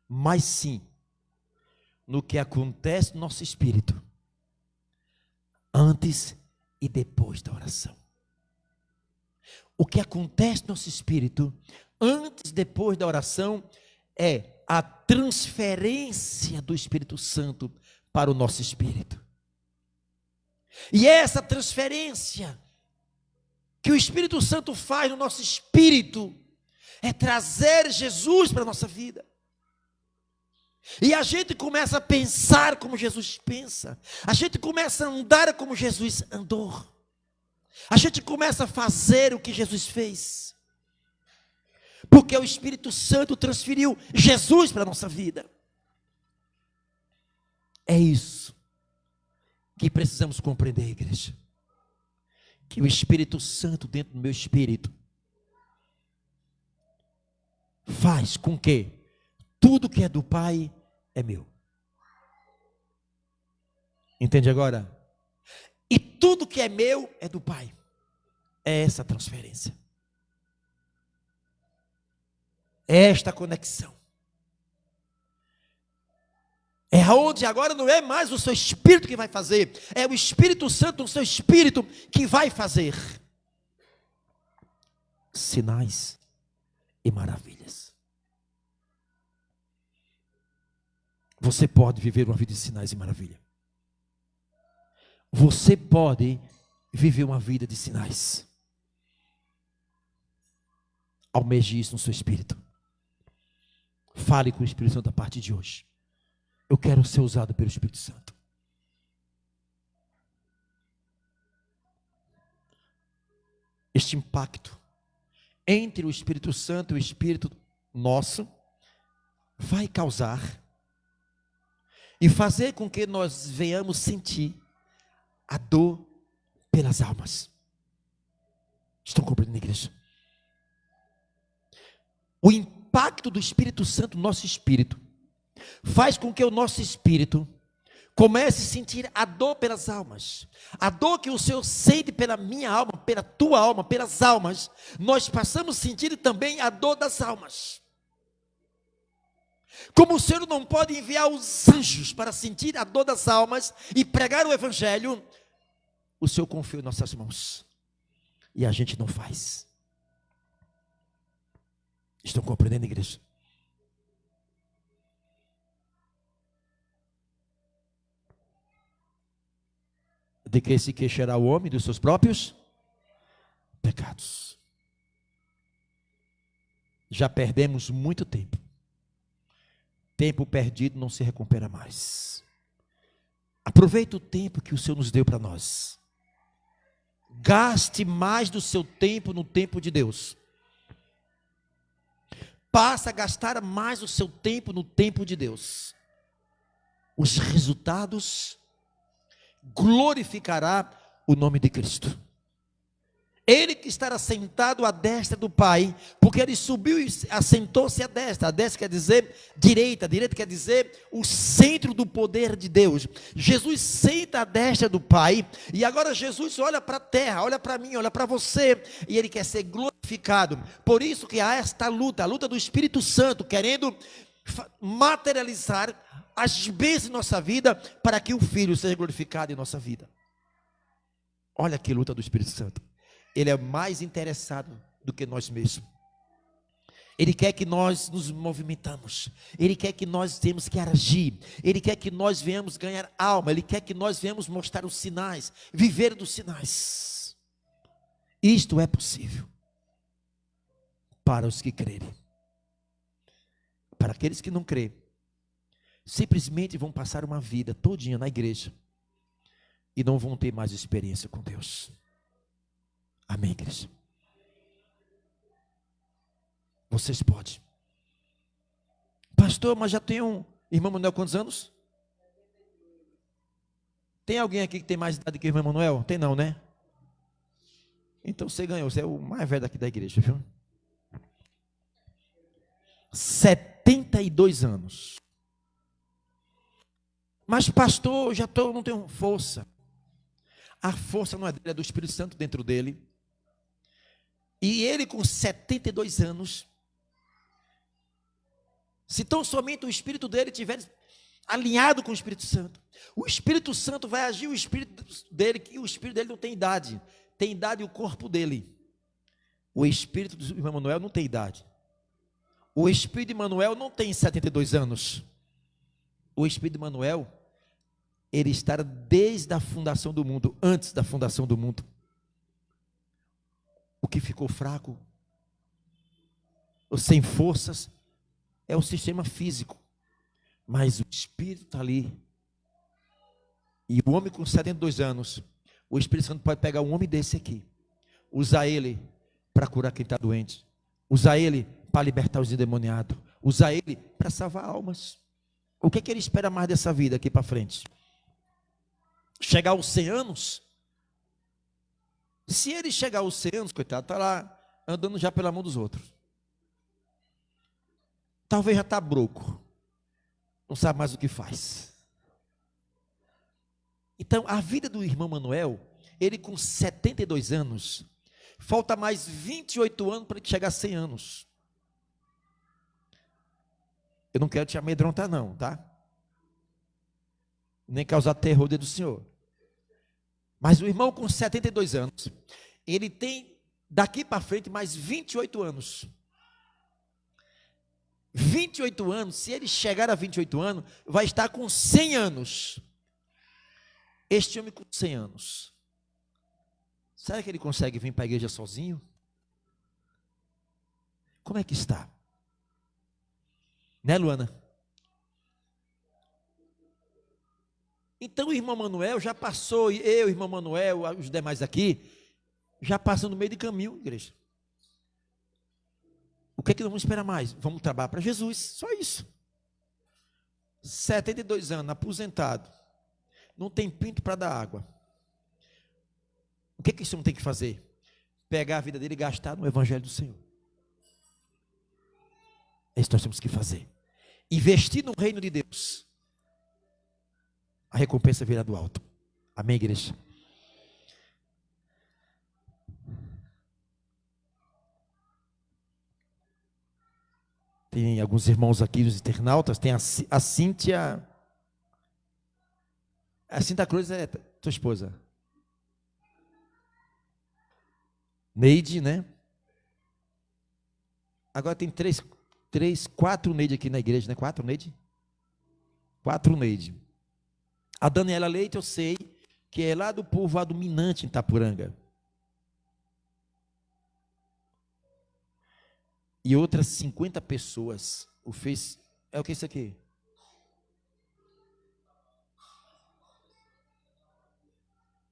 mas sim no que acontece no nosso espírito antes e depois da oração. o que acontece no nosso espírito, antes e depois da oração, é a transferência do Espírito Santo para o nosso espírito. E é essa transferência que o Espírito Santo faz no nosso espírito é trazer Jesus para a nossa vida. E a gente começa a pensar como Jesus pensa. A gente começa a andar como Jesus andou. A gente começa a fazer o que Jesus fez. Porque o Espírito Santo transferiu Jesus para a nossa vida. É isso que precisamos compreender, igreja. Que o Espírito Santo dentro do meu espírito faz com que tudo que é do Pai é meu. Entende agora? E tudo que é meu é do Pai. É essa transferência. É esta conexão. É onde agora não é mais o seu espírito que vai fazer. É o Espírito Santo no seu espírito que vai fazer sinais e maravilhas. Você pode viver uma vida de sinais e maravilha. Você pode viver uma vida de sinais. Almeje isso no seu espírito. Fale com o Espírito Santo a partir de hoje. Eu quero ser usado pelo Espírito Santo. Este impacto entre o Espírito Santo e o Espírito nosso vai causar e fazer com que nós venhamos sentir a dor pelas almas. Estão compreendendo, igreja? O impacto do Espírito Santo no nosso espírito faz com que o nosso espírito comece a sentir a dor pelas almas. A dor que o Senhor sente pela minha alma, pela tua alma, pelas almas, nós passamos a sentir também a dor das almas. Como o Senhor não pode enviar os anjos para sentir a dor das almas e pregar o Evangelho, o Senhor confia em nossas mãos. E a gente não faz. Estão compreendendo, igreja? De que se queixará o homem dos seus próprios pecados. Já perdemos muito tempo. Tempo perdido não se recupera mais. Aproveite o tempo que o Senhor nos deu para nós. Gaste mais do seu tempo no tempo de Deus. Passa a gastar mais o seu tempo no tempo de Deus. Os resultados glorificará o nome de Cristo. Ele que estará sentado à destra do Pai, porque ele subiu e assentou-se à destra. A destra quer dizer direita, direita quer dizer o centro do poder de Deus. Jesus senta à destra do Pai, e agora Jesus olha para a terra, olha para mim, olha para você, e ele quer ser glorificado. Por isso que há esta luta, a luta do Espírito Santo, querendo materializar as bênçãos em nossa vida, para que o Filho seja glorificado em nossa vida. Olha que luta do Espírito Santo. Ele é mais interessado do que nós mesmos. Ele quer que nós nos movimentamos. Ele quer que nós temos que agir. Ele quer que nós venhamos ganhar alma. Ele quer que nós venhamos mostrar os sinais, viver dos sinais. Isto é possível para os que crerem. Para aqueles que não crêem, simplesmente vão passar uma vida todinha na igreja e não vão ter mais experiência com Deus. Amém, igreja? Vocês podem. Pastor, mas já tem um irmão Manuel, quantos anos? Tem alguém aqui que tem mais idade que o irmão Manuel? Tem não, né? Então você ganhou, você é o mais velho daqui da igreja, viu? 72 anos. Mas pastor, não tenho força. A força não é dele, é do Espírito Santo dentro dele. E ele com 72 anos, se tão somente o Espírito dele estiver alinhado com o Espírito Santo, o Espírito Santo vai agir o Espírito dele, que o Espírito dele não tem idade, tem idade o corpo dele. O espírito do irmão Manuel não tem idade. O espírito de Manuel não tem 72 anos. O espírito de Manuel, ele está desde a fundação do mundo, antes da fundação do mundo. O que ficou fraco, ou sem forças, é o sistema físico. Mas o espírito está ali. E o homem com 72 anos, o Espírito Santo pode pegar um homem desse aqui, usar ele para curar quem está doente, usar ele para libertar os endemoniados, usar ele para salvar almas. O que é que ele espera mais dessa vida aqui para frente? Chegar aos 100 anos? Se ele chegar aos 100 anos, coitado, está lá andando já pela mão dos outros. Talvez já está broco, não sabe mais o que faz. Então, a vida do irmão Manuel, ele com 72 anos, falta mais 28 anos para ele chegar a 100 anos. Eu não quero te amedrontar não, tá? Nem causar terror dentro do Senhor. Mas o irmão com 72 anos, ele tem daqui para frente mais 28 anos. 28 anos, se ele chegar a 28 anos, vai estar com 100 anos. Este homem com 100 anos, será que ele consegue vir para a igreja sozinho? Como é que está? Né, Luana? Então o irmão Manuel já passou, eu, irmão Manuel, os demais aqui, já passam no meio de caminho, igreja. O que é que nós vamos esperar mais? Vamos trabalhar para Jesus, só isso. 72 anos, aposentado, não tem pinto para dar água. O que é que esse homem tem que fazer? Pegar a vida dele e gastar no Evangelho do Senhor. É isso que nós temos que fazer. Investir no reino de Deus. A recompensa virá do alto. Amém, igreja? Tem alguns irmãos aqui, os internautas. Tem a Cíntia. A Cíntia Cruz é tua esposa. Neide, né? Agora tem quatro Neide aqui na igreja, né? 4 Neide? 4 Neide. A Daniela Leite, eu sei que é lá do povoado Minante, em Itapuranga. E outras 50 pessoas. É o que é isso aqui?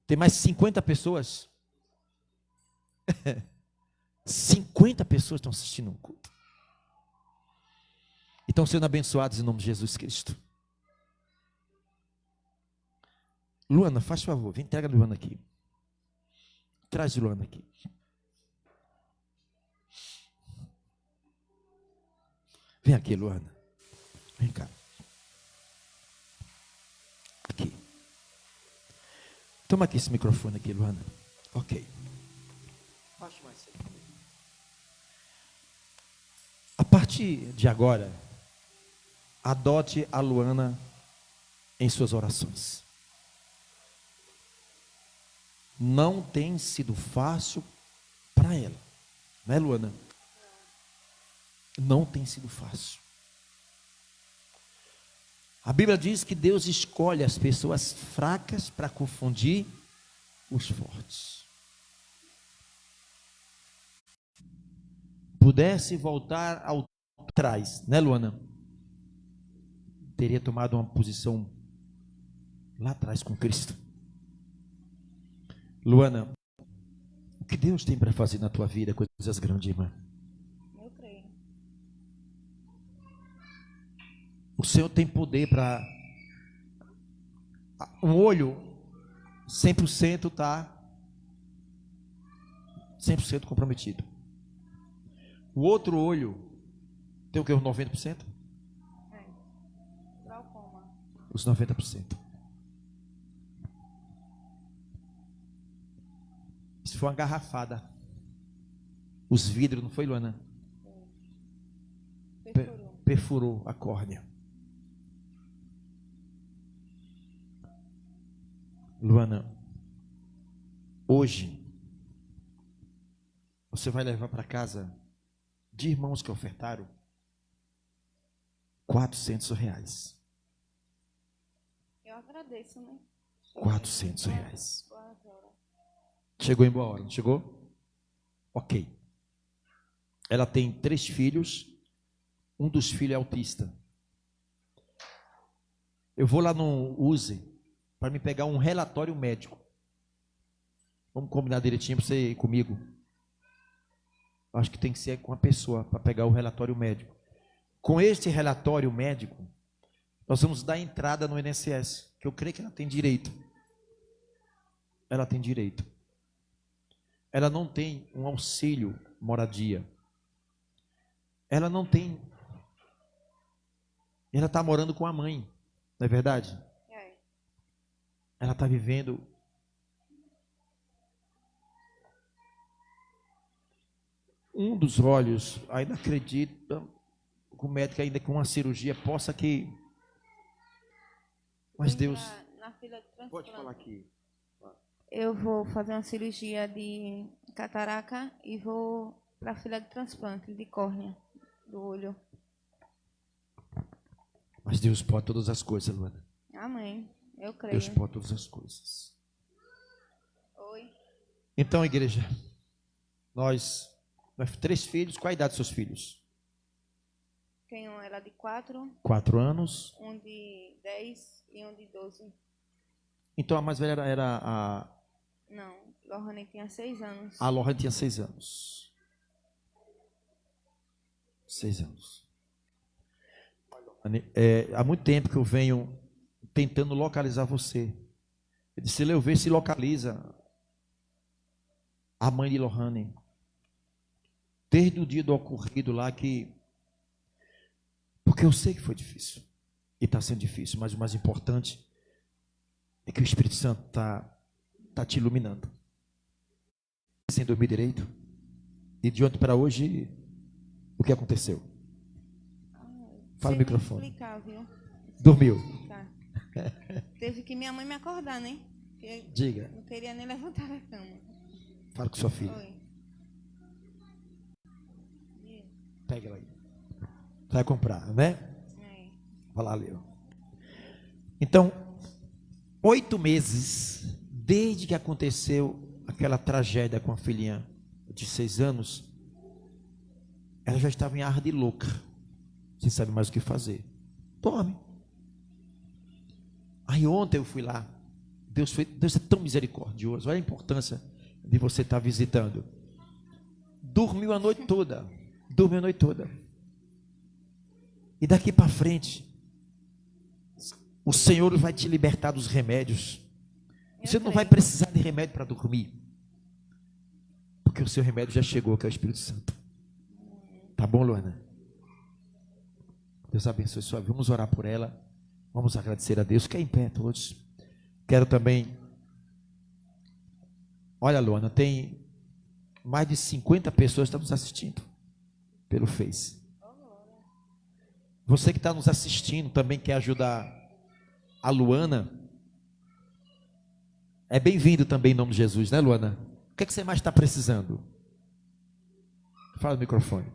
Tem mais 50 pessoas? 50 pessoas estão assistindo um culto. E estão sendo abençoados em nome de Jesus Cristo. Luana, faz favor, vem, entrega a Luana aqui. Traz a Luana aqui. Vem aqui, Luana. Vem cá. Aqui. Toma aqui esse microfone aqui, Luana. Ok. Baixa mais cedo. A partir de agora, adote a Luana em suas orações. Não tem sido fácil para ela, não é, Luana? Não tem sido fácil. A Bíblia diz que Deus escolhe as pessoas fracas para confundir os fortes. Pudesse voltar ao trás, né, Luana? Teria tomado uma posição lá atrás com Cristo. Luana, o que Deus tem para fazer na tua vida, coisas grandes, irmã? Eu creio. O Senhor tem poder para... Um olho 100% está 100% comprometido. O outro olho tem o que? Os 90%? Glaucoma. Os 90%. Isso foi uma garrafada. Os vidros, não foi, Luana? Perfurou a córnea. Luana, hoje você vai levar para casa de irmãos que ofertaram R$ 400. Eu agradeço, né? R$ 400. Boas horas. Chegou em boa hora, não chegou? Ok. Ela tem 3 filhos, um dos filhos é autista. Eu vou lá no USE para me pegar um relatório médico. Vamos combinar direitinho para você ir comigo. Acho que tem que ser com a pessoa para pegar o relatório médico. Com este relatório médico, nós vamos dar entrada no INSS, que eu creio que ela tem direito. Ela tem direito. Ela não tem um auxílio moradia. Ela não tem. Ela está morando com a mãe, não é verdade? É. Ela está vivendo. Um dos olhos ainda acredita, o médico ainda com uma cirurgia possa que. Mas Deus. Na fila de transplante. Pode falar aqui. Eu vou fazer uma cirurgia de catarata e vou para a fila de transplante de córnea do olho. Mas Deus pode todas as coisas, Luana. Amém. Eu creio. Deus pode todas as coisas. Oi. Então, igreja, nós 3 filhos. Qual a idade dos seus filhos? Tenho ela de 4, 4 anos. um de 10 e um de 12. Então a mais velha era a. Não, Lohane tinha 6 anos. A Lohan tinha 6 anos. 6 anos. Há muito tempo que eu venho tentando localizar você. Eu disse, eu ver se localiza a mãe de Lohane. Desde o dia do ocorrido lá que... Porque eu sei que foi difícil. E está sendo difícil, mas o mais importante é que o Espírito Santo está te iluminando. Sem dormir direito. E de ontem para hoje, o que aconteceu? Fala no microfone. Explicar, viu? Dormiu. Tá. Teve que minha mãe me acordar, né? Porque Diga. não queria nem levantar da cama. Fala com sua filha. Oi. Pega ela aí. Vai comprar, né? É. Vai lá, Leo. Então, 8 meses, desde que aconteceu aquela tragédia com a filhinha de 6 anos, ela já estava em ar de louca. Sem saber mais o que fazer. Dorme. Aí ontem eu fui lá. Deus é tão misericordioso. Olha a importância de você estar visitando. Dormiu a noite toda. Dormiu a noite toda. E daqui para frente, o Senhor vai te libertar dos remédios. Você não vai precisar de remédio para dormir. Porque o seu remédio já chegou, que é o Espírito Santo. Tá bom, Luana? Deus abençoe sua vida. Vamos orar por ela. Vamos agradecer a Deus. Fica em pé todos. Quero também. Olha, Luana, tem mais de 50 pessoas que estão nos assistindo pelo Face. Você que está nos assistindo também quer ajudar a Luana. É bem-vindo também em nome de Jesus, né, Luana? O que é que você mais está precisando? Fala no microfone.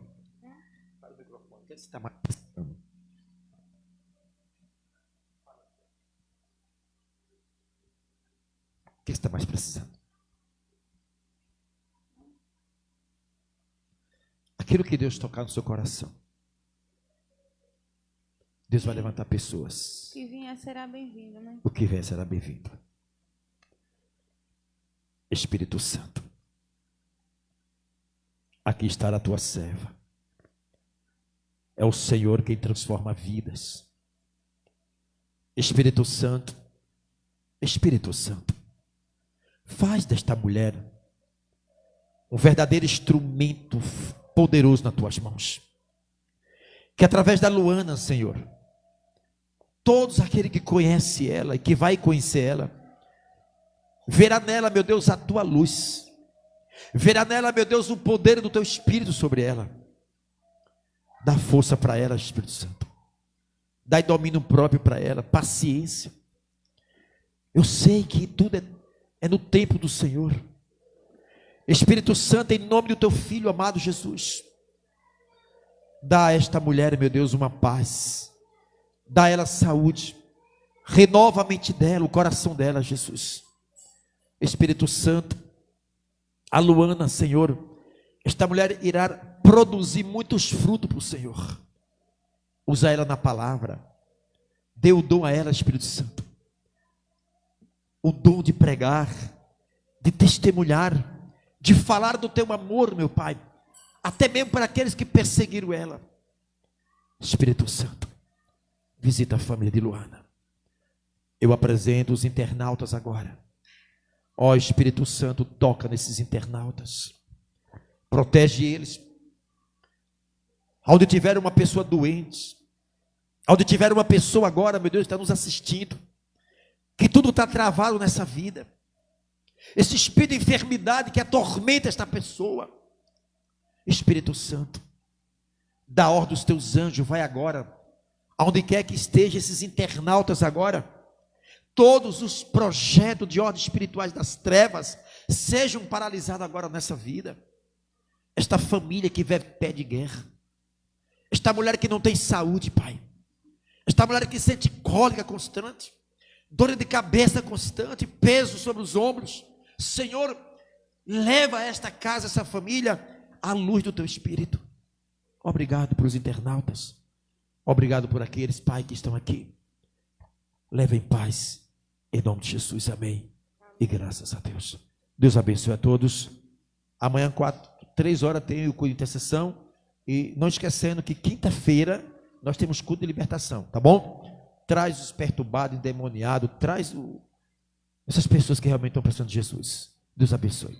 Fala no microfone. O que é que você está mais precisando? O que você está mais precisando? Aquilo que Deus tocar no seu coração. Deus vai levantar pessoas. O que vier será bem-vindo, né? O que vier será bem-vindo. Espírito Santo, aqui está a tua serva. É o Senhor quem transforma vidas. Espírito Santo, Espírito Santo, faz desta mulher um verdadeiro instrumento poderoso nas tuas mãos. Que através da Luana, Senhor, todos aqueles que conhecem ela e que vai conhecer ela, verá nela, meu Deus, a tua luz. Verá nela, meu Deus, o poder do teu Espírito sobre ela. Dá força para ela, Espírito Santo. Dá domínio próprio para ela, paciência. Eu sei que tudo é no tempo do Senhor. Espírito Santo, em nome do teu filho amado Jesus, dá a esta mulher, meu Deus, uma paz, dá a ela saúde, renova a mente dela, o coração dela, Jesus. Espírito Santo, a Luana, Senhor, esta mulher irá produzir muitos frutos para o Senhor. Usa ela na palavra, dê o dom a ela, Espírito Santo, o dom de pregar, de testemunhar, de falar do teu amor, meu Pai, até mesmo para aqueles que perseguiram ela. Espírito Santo, visita a família de Luana. Eu apresento os internautas agora. Ó Espírito Santo, toca nesses internautas, protege eles. Onde tiver uma pessoa doente, onde tiver uma pessoa agora, meu Deus, está nos assistindo, que tudo está travado nessa vida, esse espírito de enfermidade que atormenta esta pessoa, Espírito Santo, dá ordem dos teus anjos, vai agora, aonde quer que estejam esses internautas agora, todos os projetos de ordem espirituais das trevas, sejam paralisados agora nessa vida, esta família que vive pé de guerra, esta mulher que não tem saúde, Pai, esta mulher que sente cólica constante, dor de cabeça constante, peso sobre os ombros, Senhor, leva esta casa, essa família, à luz do teu Espírito. Obrigado por os internautas, obrigado por aqueles, Pai, que estão aqui. Leva em paz, em nome de Jesus, amém. E graças a Deus. Deus abençoe a todos. Amanhã, 3 horas, tem o culto de intercessão. E não esquecendo que quinta-feira nós temos culto de libertação, tá bom? Traz os perturbados, endemoniados, traz essas pessoas que realmente estão precisando de Jesus. Deus abençoe.